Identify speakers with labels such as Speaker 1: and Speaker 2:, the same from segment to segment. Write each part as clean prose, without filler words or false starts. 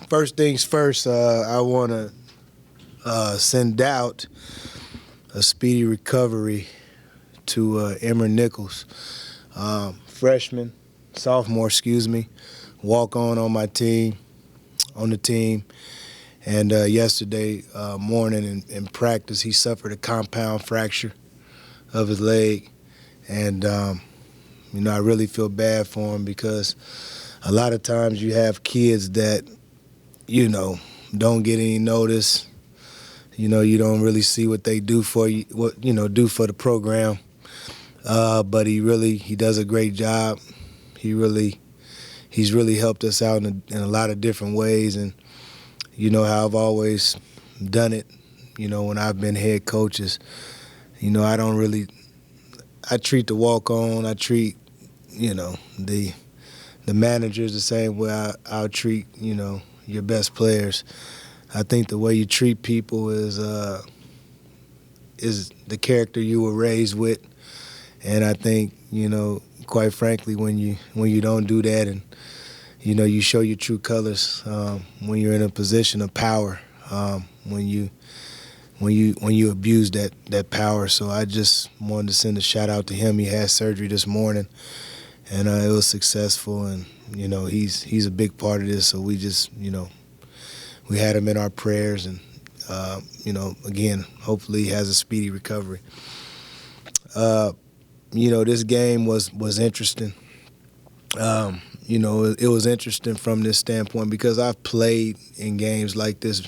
Speaker 1: First things first, I want to send out a speedy recovery to Emmer Nichols, sophomore, walk on my team, on the team. And yesterday morning in practice, he suffered a compound fracture of his leg. And, I really feel bad for him because a lot of times you have kids that, don't get any notice. You don't really see what they do for you, do for the program. But he does a great job. He's really helped us out in a lot of different ways. And, how I've always done it, when I've been head coaches, I treat the walk-on, I treat, the managers the same way I'll treat, your best players. I think the way you treat people is the character you were raised with. And I think, quite frankly, when you don't do that and, you show your true colors when you're in a position of power, when you abuse that power. So I just wanted to send a shout out to him. He had surgery this morning, and it was successful. And he's a big part of this. So we just we had him in our prayers, and again, hopefully he has a speedy recovery. This game was interesting. It was interesting from this standpoint because I've played in games like this,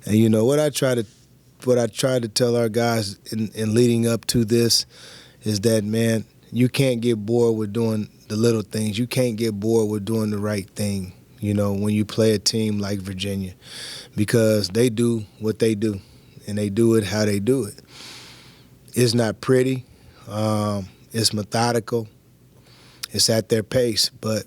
Speaker 1: and what I try to tell our guys in leading up to this is that, man, you can't get bored with doing the little things. You can't get bored with doing the right thing, when you play a team like Virginia, because they do what they do, and they do it how they do it. It's not pretty. It's methodical. It's at their pace, but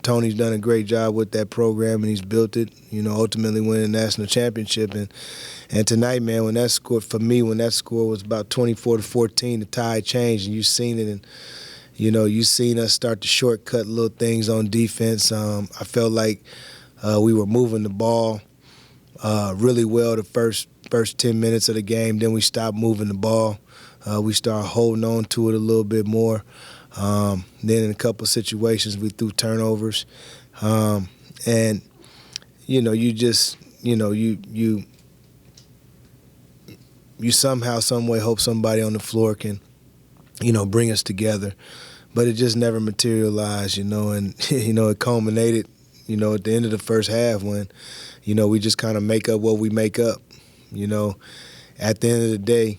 Speaker 1: Tony's done a great job with that program, and he's built it, ultimately winning a national championship. And tonight, man, when that score was about 24-14, the tide changed, and you've seen it. And, you've seen us start to shortcut little things on defense. I felt like we were moving the ball really well the first 10 minutes of the game. Then we stopped moving the ball. We started holding on to it a little bit more. Then in a couple of situations, we threw turnovers. And, you just, you somehow, some way hope somebody on the floor can, bring us together. But it just never materialized, and, it culminated, at the end of the first half when, we just kind of make up what we make up. At the end of the day,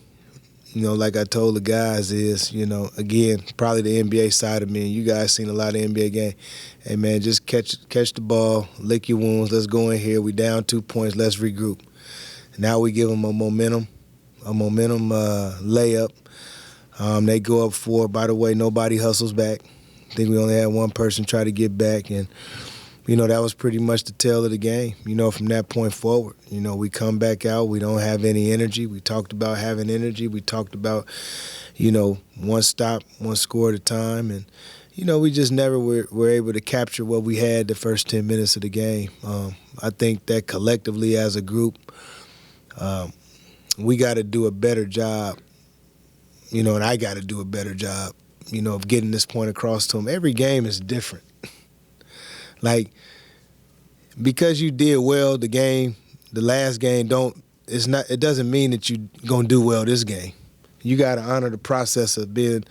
Speaker 1: like I told the guys is, again, probably the NBA side of me, and you guys seen a lot of NBA game. Hey, man, just catch the ball, lick your wounds, let's go in here. We down 2 points, let's regroup. Now we give them a momentum layup. They go up 4. By the way, nobody hustles back. I think we only had one person try to get back, and that was pretty much the tail of the game, from that point forward. We come back out. We don't have any energy. We talked about having energy. We talked about, one stop, one score at a time. And, we just never were able to capture what we had the first 10 minutes of the game. I think that collectively as a group, we got to do a better job, and I got to do a better job, of getting this point across to them. Every game is different. Like, because you did well the last game, it doesn't mean that you're gonna do well this game. You gotta honor the process of being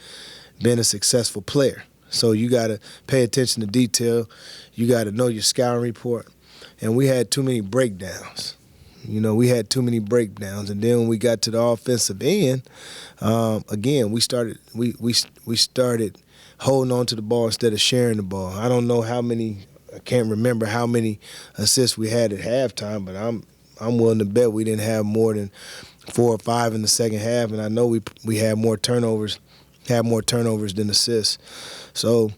Speaker 1: a successful player. So you gotta pay attention to detail. You gotta know your scouting report. And we had too many breakdowns. And then when we got to the offensive end, again, we started holding on to the ball instead of sharing the ball. I can't remember how many assists we had at halftime, but I'm willing to bet we didn't have more than 4 or 5 in the second half, and I know we had more turnovers than assists. So,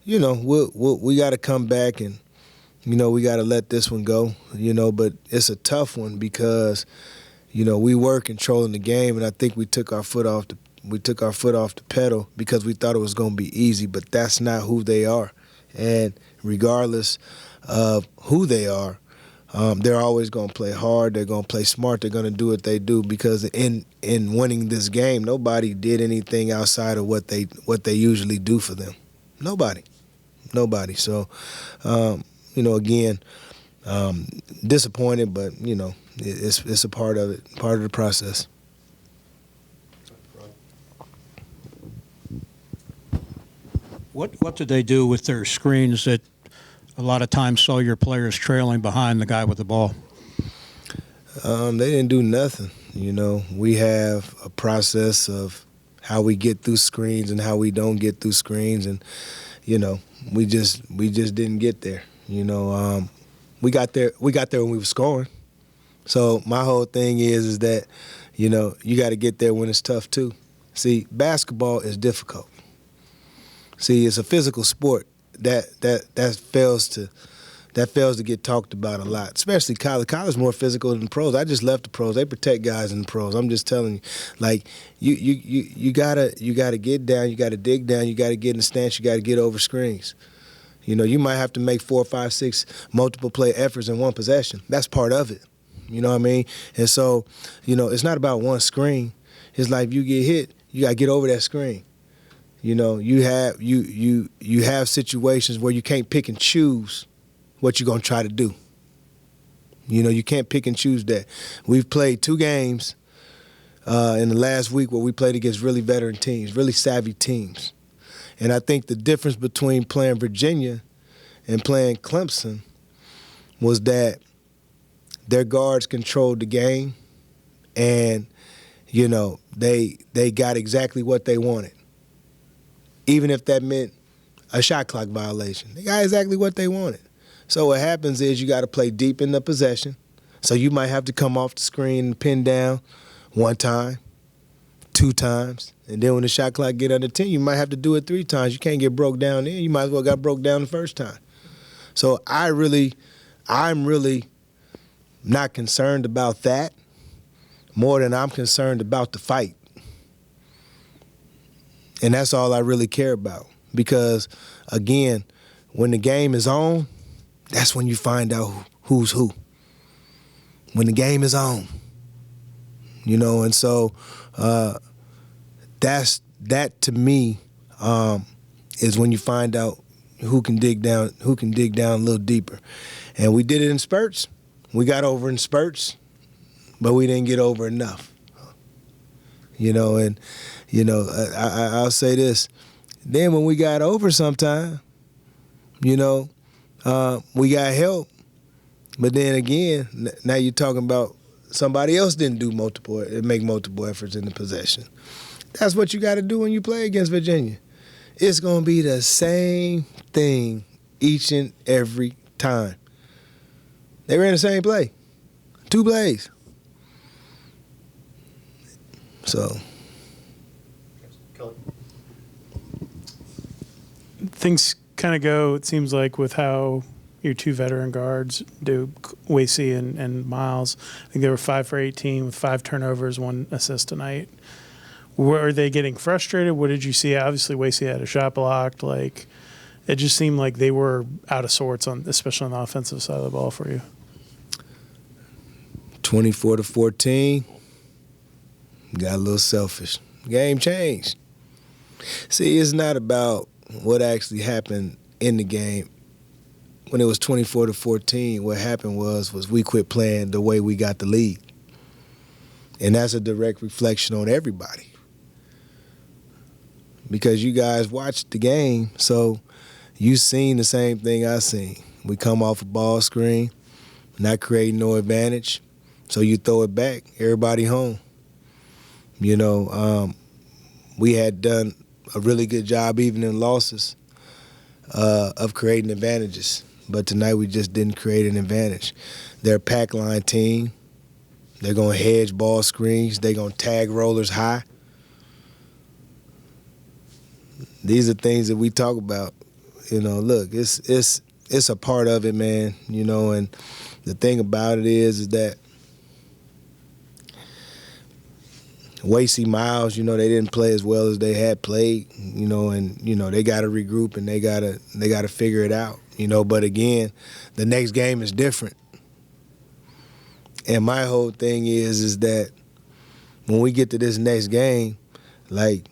Speaker 1: we got to come back and, we got to let this one go, but it's a tough one because, we were controlling the game, and I think we took our foot off we took our foot off the pedal because we thought it was going to be easy, but that's not who they are. And regardless of who they are, they're always going to play hard. They're going to play smart. They're going to do what they do because in winning this game, nobody did anything outside of what they usually do for them. Nobody. So, again, disappointed, but it's a part of it, part of the process.
Speaker 2: What did they do with their screens that a lot of times saw your players trailing behind the guy with the ball?
Speaker 1: They didn't do nothing. We have a process of how we get through screens and how we don't get through screens, and we just didn't get there. We got there when we were scoring. So my whole thing is that you got to get there when it's tough too. See, basketball is difficult. See, it's a physical sport that fails to get talked about a lot, especially college. College is more physical than the pros. I just left the pros. They protect guys in the pros. I'm just telling you, like you gotta get down. You gotta dig down. You gotta get in the stance. You gotta get over screens. You might have to make 4, 5, 6 multiple play efforts in one possession. That's part of it. You know what I mean? And so, it's not about one screen. It's like if you get hit, you gotta get over that screen. You have situations where you can't pick and choose what you're gonna try to do. You can't pick and choose that. We've played 2 games in the last week where we played against really veteran teams, really savvy teams. And I think the difference between playing Virginia and playing Clemson was that their guards controlled the game, and they got exactly what they wanted. Even if that meant a shot clock violation. They got exactly what they wanted. So what happens is you got to play deep in the possession. So you might have to come off the screen and pin down 1 time, 2 times, and then when the shot clock get under 10, you might have to do it 3 times. You can't get broke down then. You might as well got broke down the first time. So I'm really not concerned about that more than I'm concerned about the fight. And that's all I really care about. Because, again, when the game is on, that's when you find out who's who. When the game is on. And so that to me is when you find out who can dig down a little deeper. And we did it in spurts. We got over in spurts, but we didn't get over enough. I'll say this. Then when we got over sometime, we got help. But then again, now you're talking about somebody else didn't make multiple efforts in the possession. That's what you got to do when you play against Virginia. It's going to be the same thing each and every time. They ran the same play. 2 plays. So
Speaker 3: things kind of go, it seems like, with how your 2 veteran guards do, Wasey and Miles. I think they were 5 for 18 with 5 turnovers, 1 assist tonight. Were they getting frustrated? What did you see? Obviously, Wasey had a shot blocked. Like, it just seemed like they were out of sorts, especially on the offensive side of the ball for you.
Speaker 1: 24-14. Got a little selfish. Game changed. See, it's not about what actually happened in the game. When it was 24-14, what happened was we quit playing the way we got the lead. And that's a direct reflection on everybody. Because you guys watched the game, so you seen the same thing I seen. We come off a ball screen, not creating no advantage, so you throw it back, everybody home. We had done a really good job, even in losses, of creating advantages. But tonight we just didn't create an advantage. They're a pack line team. They're going to hedge ball screens. They're going to tag rollers high. These are things that we talk about. Look, it's a part of it, man. And the thing about it is that Wasey, Miles, they didn't play as well as they had played, and they got to regroup and they got to figure it out, But again, the next game is different, and my whole thing is that when we get to this next game, like,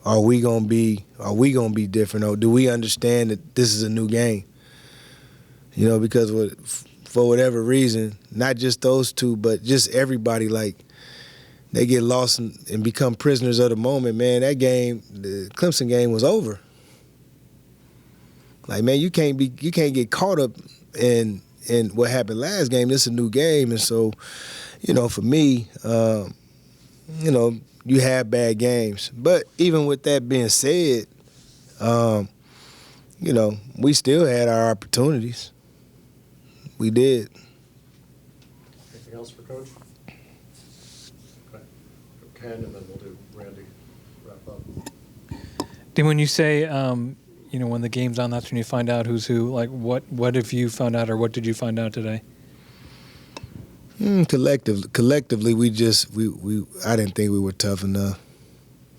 Speaker 1: are we gonna be different, or do we understand that this is a new game? Because for whatever reason, not just those two, but just everybody, like, they get lost and become prisoners of the moment, man. That game, the Clemson game, was over. Like, man, you can't get caught up in what happened last game. This is a new game, and so, for me, you have bad games. But even with that being said, we still had our opportunities. We did.
Speaker 4: Anything else for Coach? Ken, and then we'll do Randy, wrap up.
Speaker 5: Then when you say, when the game's on, that's when you find out who's who. Like, what have you found out, or what did you find out today?
Speaker 1: Collectively, we I didn't think we were tough enough.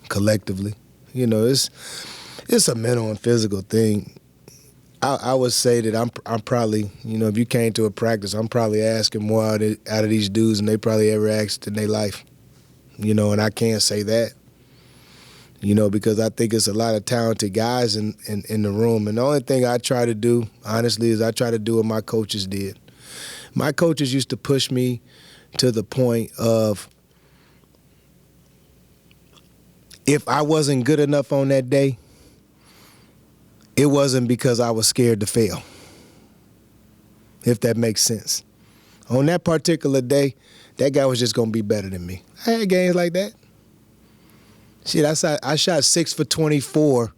Speaker 1: Collectively, it's a mental and physical thing. I would say that I'm probably, if you came to a practice, I'm probably asking more out of these dudes than they probably ever asked in their life. And I can't say that, because I think it's a lot of talented guys in the room. And the only thing I try to do, honestly, is I try to do what my coaches did. My coaches used to push me to the point of, if I wasn't good enough on that day, it wasn't because I was scared to fail, if that makes sense. On that particular day, that guy was just going to be better than me. I had games like that. Shit, I shot 6 for 24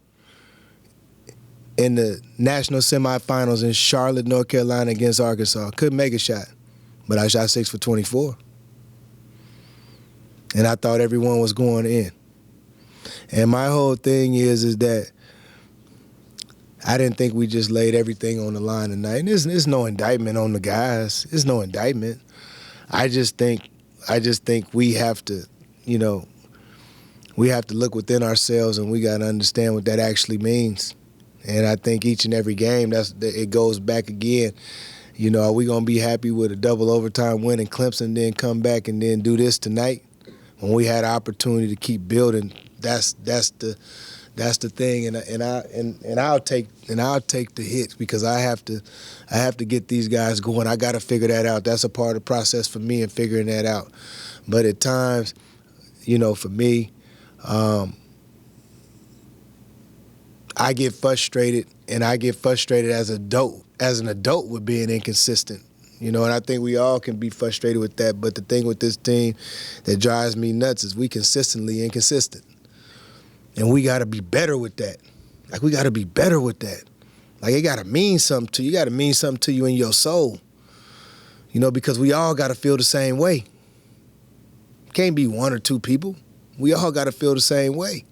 Speaker 1: in the national semifinals in Charlotte, North Carolina against Arkansas. Couldn't make a shot, but I shot 6 for 24. And I thought everyone was going in. And my whole thing is that I didn't think we just laid everything on the line tonight. And there's no indictment on the guys. There's no indictment. I just think we have to, we have to look within ourselves, and we got to understand what that actually means. And I think each and every game, it goes back again. Are we going to be happy with a double overtime win in Clemson, then come back and then do this tonight when we had an opportunity to keep building? That's the thing, and I'll take the hits, because I have to get these guys going. I got to figure that out. That's a part of the process for me in figuring that out. But at times, for me, I get frustrated, and I get frustrated as an adult with being inconsistent. And I think we all can be frustrated with that. But the thing with this team that drives me nuts is we consistently inconsistent. And we got to be better with that. Like, we got to be better with that. Like, it got to mean something to you. You got to mean something to you in your soul. Because we all got to feel the same way. Can't be one or two people. We all got to feel the same way.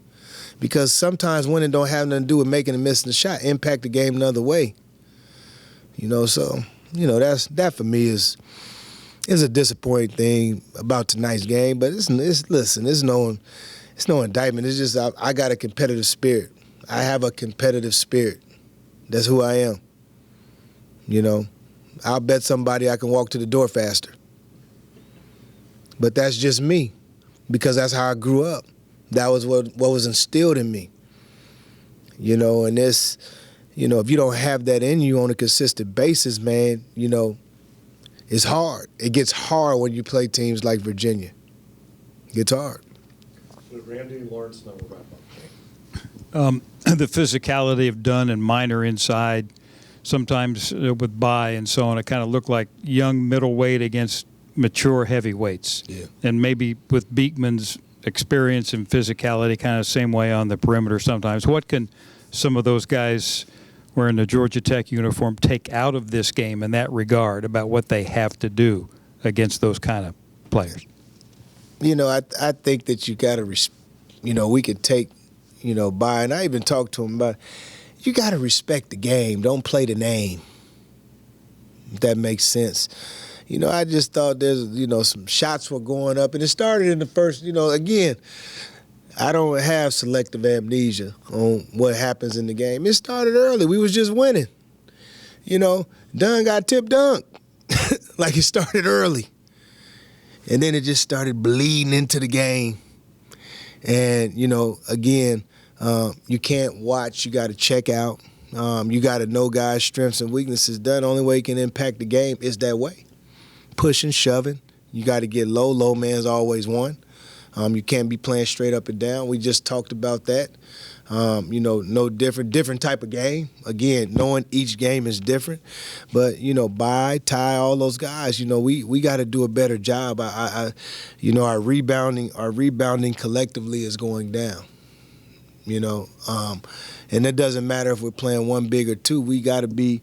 Speaker 1: Because sometimes winning don't have nothing to do with making and missing the shot. Impact the game another way. So, that for me is a disappointing thing about tonight's game. But it's no indictment. It's just I got a competitive spirit. I have a competitive spirit. That's who I am. I'll bet somebody I can walk to the door faster. But that's just me, because that's how I grew up. That was what was instilled in me. And this, if you don't have that in you on a consistent basis, man, it's hard. It gets hard when you play teams like Virginia. It gets hard.
Speaker 4: Randy, Lawrence, and then we'll wrap up.
Speaker 2: The physicality of Dunn and Minor inside, sometimes with Bai and so on, it kind of looked like young middleweight against mature heavyweights.
Speaker 1: Yeah.
Speaker 2: And maybe with Beekman's experience and physicality, kind of same way on the perimeter sometimes. What can some of those guys wearing the Georgia Tech uniform take out of this game in that regard about what they have to do against those kind of players?
Speaker 1: I think that you got to, we could take, Bai, and I even talked to him about, you got to respect the game. Don't play the name, if that makes sense. I just thought there's, some shots were going up, and it started in the first, again, I don't have selective amnesia on what happens in the game. It started early. We was just winning. Dunn got tipped dunk. Like it started early. And then it just started bleeding into the game. And, again, you can't watch. You got to check out. You got to know guys' strengths and weaknesses. The only way you can impact the game is that way. Pushing, shoving. You got to get low. Low man's always won. You can't be playing straight up and down. We just talked about that. No different type of game. Again, knowing each game is different. But, Ty, all those guys, we got to do a better job. Our rebounding collectively is going down. And it doesn't matter if we're playing one big or two. We got to be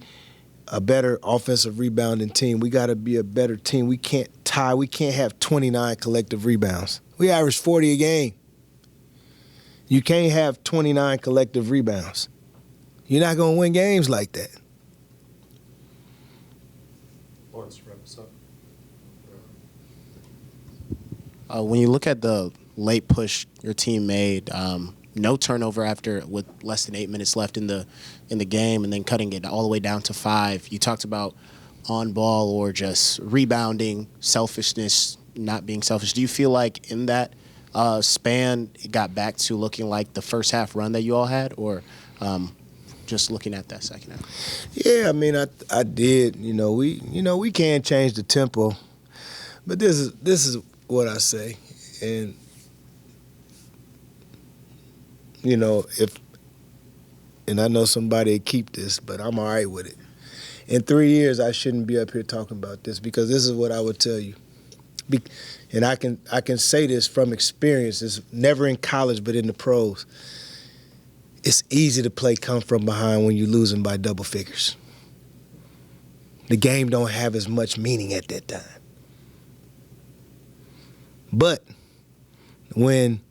Speaker 1: a better offensive rebounding team. We got to be a better team. We can't have 29 collective rebounds. We average 40 a game. You can't have 29 collective rebounds. You're not going to win games like that.
Speaker 4: Lawrence, wrap us up.
Speaker 6: When you look at the late push your team made, no turnover after with less than 8 minutes left in the game, and then cutting it all the way down to 5. You talked about on ball or just rebounding, selfishness, not being selfish. Do you feel like in that span it got back to looking like the first half run that you all had, or just looking at that second half?
Speaker 1: Yeah, I mean, I did. We can't change the tempo, but this is what I say, and and I know somebody would keep this, but I'm all right with it. In 3 years, I shouldn't be up here talking about this, because this is what I would tell you. And I can say this from experience. It's never in college, but in the pros. It's easy to play come from behind when you're losing by double figures. The game don't have as much meaning at that time. But when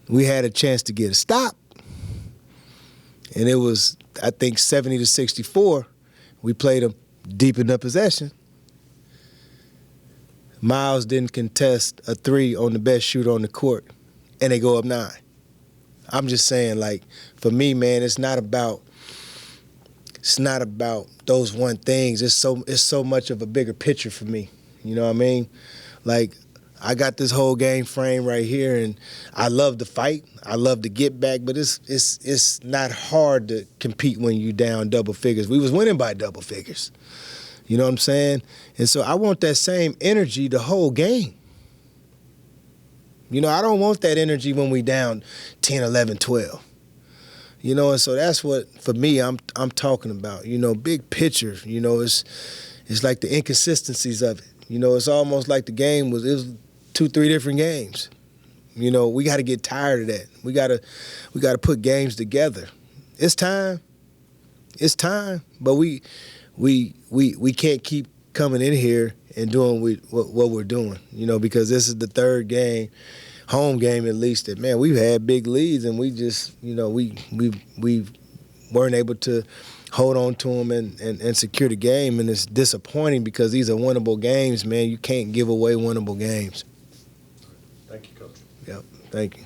Speaker 1: we had a chance to get a stop, and it was, I think, 70-64, we played them deep in the possession. Miles didn't contest a 3 on the best shooter on the court, and they go up 9. I'm just saying, like, for me, man, it's not about those one things. It's so much of a bigger picture for me. You know what I mean? Like, I got this whole game frame right here, and I love to fight. I love to get back, but it's not hard to compete when you down double figures. We was winning by double figures. You know what I'm saying? And so I want that same energy the whole game. I don't want that energy when we down 10, 11, 12. And so that's what, for me, I'm talking about. Big picture. It's like the inconsistencies of it. It's almost like the game was 2-3 different games. We got to get tired of that. We got to put games together. It's time. But we can't keep coming in here and doing what we're doing. Because this is the third game, home game at least, that, man, we've had big leads, and we just, we weren't able to hold on to them and secure the game. And it's disappointing, because these are winnable games, man. You can't give away winnable games.
Speaker 4: Thank you, Coach.
Speaker 1: Yep, thank you.